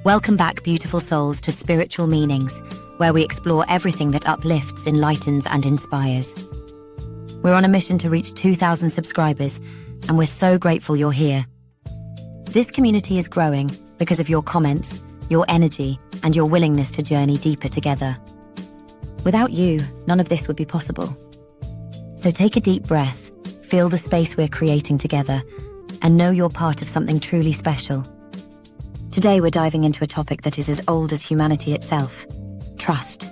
Welcome back, beautiful souls, to Spiritual Meanings, where we explore everything that uplifts, enlightens, and inspires. We're on a mission to reach 2,000 subscribers, and we're so grateful you're here. This community is growing because of your comments, your energy, and your willingness to journey deeper together. Without you, none of this would be possible. So take a deep breath, feel the space we're creating together, and know you're part of something truly special. Today we're diving into a topic that is as old as humanity itself: trust.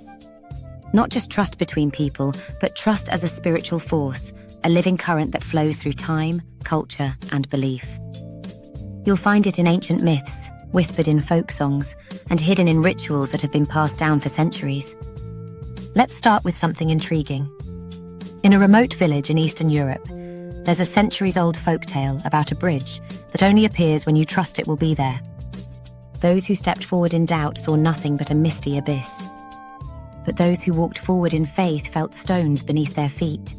Not just trust between people, but trust as a spiritual force, a living current that flows through time, culture, and belief. You'll find it in ancient myths, whispered in folk songs, and hidden in rituals that have been passed down for centuries. Let's start with something intriguing. In a remote village in Eastern Europe, there's a centuries-old folktale about a bridge that only appears when you trust it will be there. Those who stepped forward in doubt saw nothing but a misty abyss. But those who walked forward in faith felt stones beneath their feet.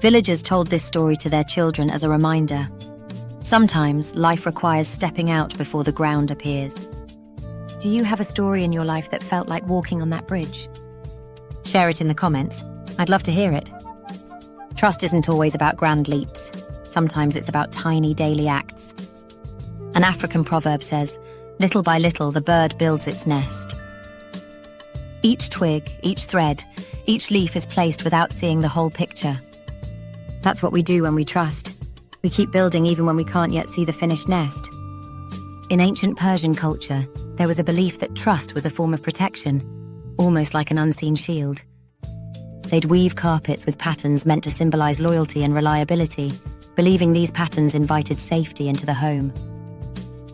Villagers told this story to their children as a reminder. Sometimes life requires stepping out before the ground appears. Do you have a story in your life that felt like walking on that bridge? Share it in the comments. I'd love to hear it. Trust isn't always about grand leaps. Sometimes it's about tiny daily acts. An African proverb says, "Little by little, the bird builds its nest." Each twig, each thread, each leaf is placed without seeing the whole picture. That's what we do when we trust. We keep building even when we can't yet see the finished nest. In ancient Persian culture, there was a belief that trust was a form of protection, almost like an unseen shield. They'd weave carpets with patterns meant to symbolize loyalty and reliability, believing these patterns invited safety into the home.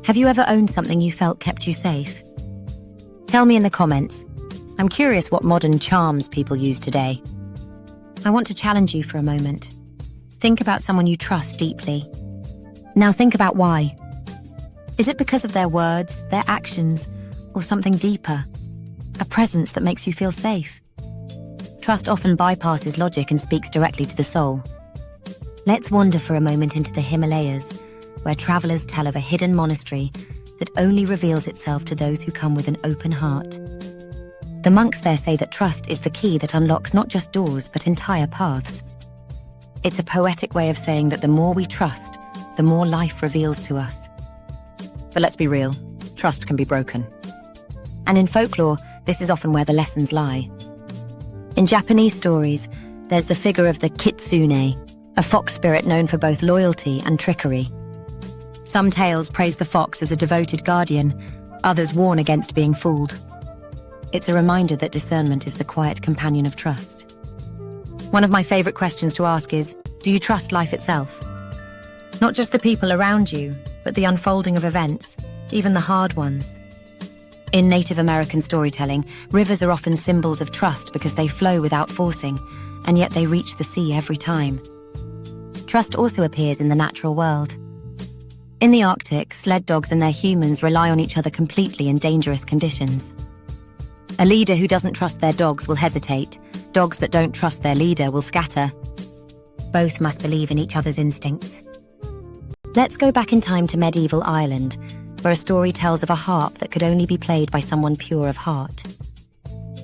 Have you ever owned something you felt kept you safe? Tell me in the comments. I'm curious what modern charms people use today. I want to challenge you for a moment. Think about someone you trust deeply. Now think about why. Is it because of their words, their actions, or something deeper? A presence that makes you feel safe? Trust often bypasses logic and speaks directly to the soul. Let's wander for a moment into the Himalayas, where travelers tell of a hidden monastery that only reveals itself to those who come with an open heart. The monks there say that trust is the key that unlocks not just doors, but entire paths. It's a poetic way of saying that the more we trust, the more life reveals to us. But let's be real, trust can be broken. And in folklore, this is often where the lessons lie. In Japanese stories, there's the figure of the Kitsune, a fox spirit known for both loyalty and trickery. Some tales praise the fox as a devoted guardian, others warn against being fooled. It's a reminder that discernment is the quiet companion of trust. One of my favorite questions to ask is, do you trust life itself? Not just the people around you, but the unfolding of events, even the hard ones. In Native American storytelling, rivers are often symbols of trust because they flow without forcing, and yet they reach the sea every time. Trust also appears in the natural world. In the Arctic, sled dogs and their humans rely on each other completely in dangerous conditions. A leader who doesn't trust their dogs will hesitate. Dogs that don't trust their leader will scatter. Both must believe in each other's instincts. Let's go back in time to medieval Ireland, where a story tells of a harp that could only be played by someone pure of heart.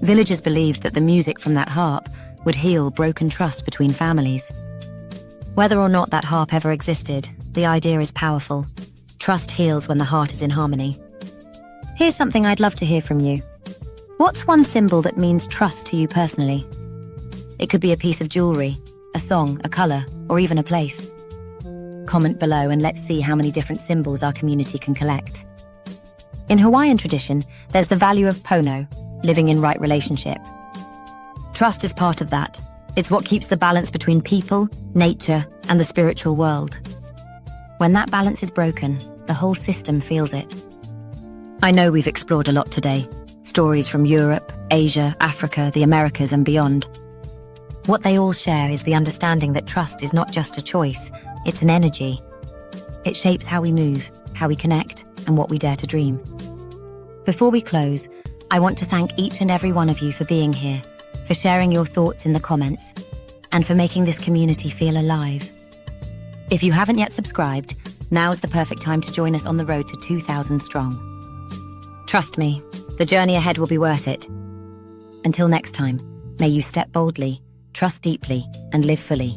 Villagers believed that the music from that harp would heal broken trust between families. Whether or not that harp ever existed, the idea is powerful. Trust heals when the heart is in harmony. Here's something I'd love to hear from you. What's one symbol that means trust to you personally? It could be a piece of jewelry, a song, a color, or even a place. Comment below and let's see how many different symbols our community can collect. In Hawaiian tradition, there's the value of Pono, living in right relationship. Trust is part of that. It's what keeps the balance between people, nature, and the spiritual world. When that balance is broken, the whole system feels it. I know we've explored a lot today. Stories from Europe, Asia, Africa, the Americas, and beyond. What they all share is the understanding that trust is not just a choice, it's an energy. It shapes how we move, how we connect, and what we dare to dream. Before we close, I want to thank each and every one of you for being here, for sharing your thoughts in the comments, and for making this community feel alive. If you haven't yet subscribed, now's the perfect time to join us on the road to 2,000 strong. Trust me, the journey ahead will be worth it. Until next time, may you step boldly, trust deeply, and live fully.